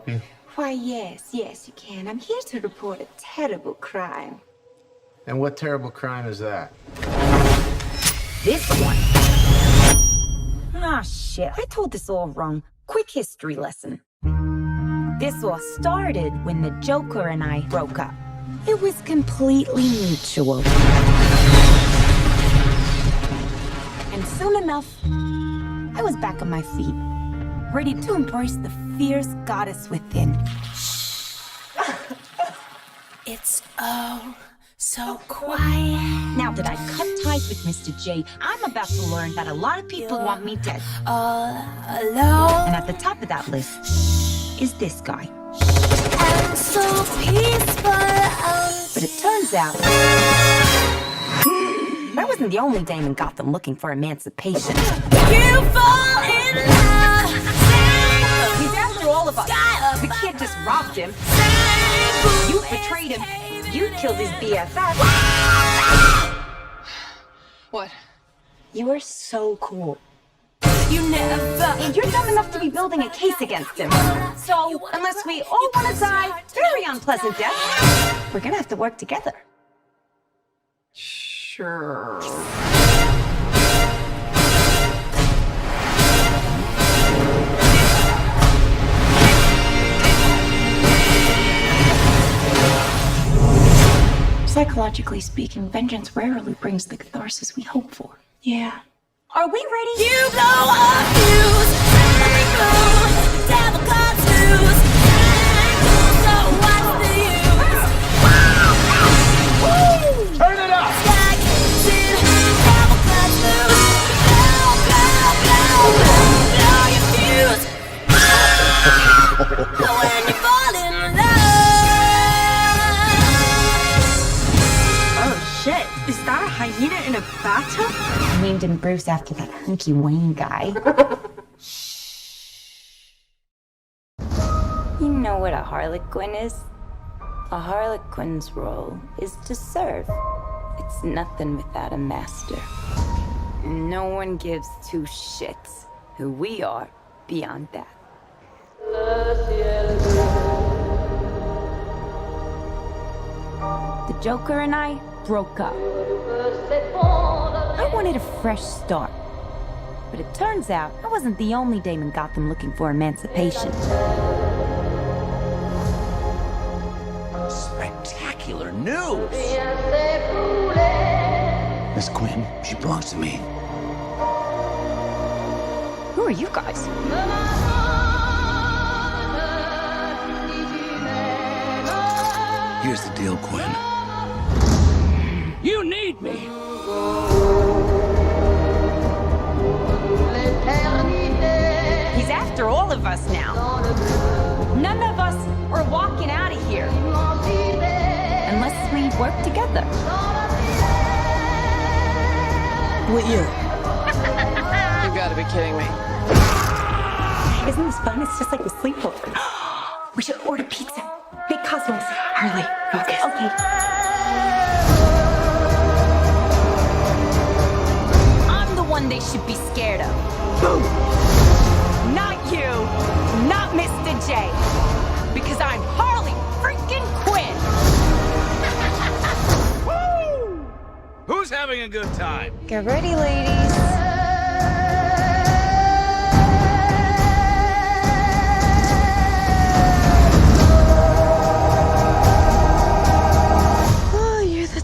you? Why, yes, you can. I'm here to report a terrible crime. And what terrible crime is that? This one. Ah, shit. I told this all wrong. Quick history lesson. This all started when the Joker and I broke up. It was completely mutual. And soon enough, I was back on my feet, ready to embrace the fierce goddess within. It's oh so quiet. Now that I cut ties with Mr. J, I'm about to learn that a lot of people want me dead. All alone. And at the top of that list is this guy. And so peaceful. But it turns out I wasn't the only dame in Gotham looking for emancipation. You fall in love. He's after all of us. We can't just rob him. You betrayed him. You killed his BFF. What? You are so cool. You never. And you're dumb enough to be building a case against him. So, unless we all want to die very unpleasant death, we're gonna have to work together. Sure. Psychologically speaking, vengeance rarely brings the catharsis we hope for. Yeah. Are we ready? You blow a fuse. The devil cuts loose. So what's the use? Turn it up! Devil cuts loose. Blow your fuse. When you fall in love. Oh shit, is that a hyena in a bathtub? I named him Bruce after that hunky Wayne guy. You know what a harlequin is? A harlequin's role is to serve. It's nothing without a master. No one gives two shits who we are beyond that. The Joker and I broke up. I wanted a fresh start. But it turns out I wasn't the only dame in Gotham looking for emancipation. Spectacular news! Miss Quinn, she belongs to me. Who are you guys? Here's the deal, Quinn. You need me! He's after all of us now. None of us are walking out of here. Unless we work together. What year? You gotta be kidding me. Isn't this fun? It's just like a sleepover. We should order pizza. Big Cosmos. Harley, focus. Okay. I'm the one they should be scared of. Boom! Not you. Not Mr. J. Because I'm Harley freaking Quinn. Woo! Who's having a good time? Get ready, ladies.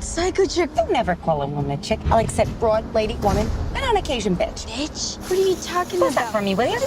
Psycho chick. I never call a woman a chick. I'll accept broad, lady, woman, and on occasion, bitch. Bitch? What are you talking What's about? that for me, will you?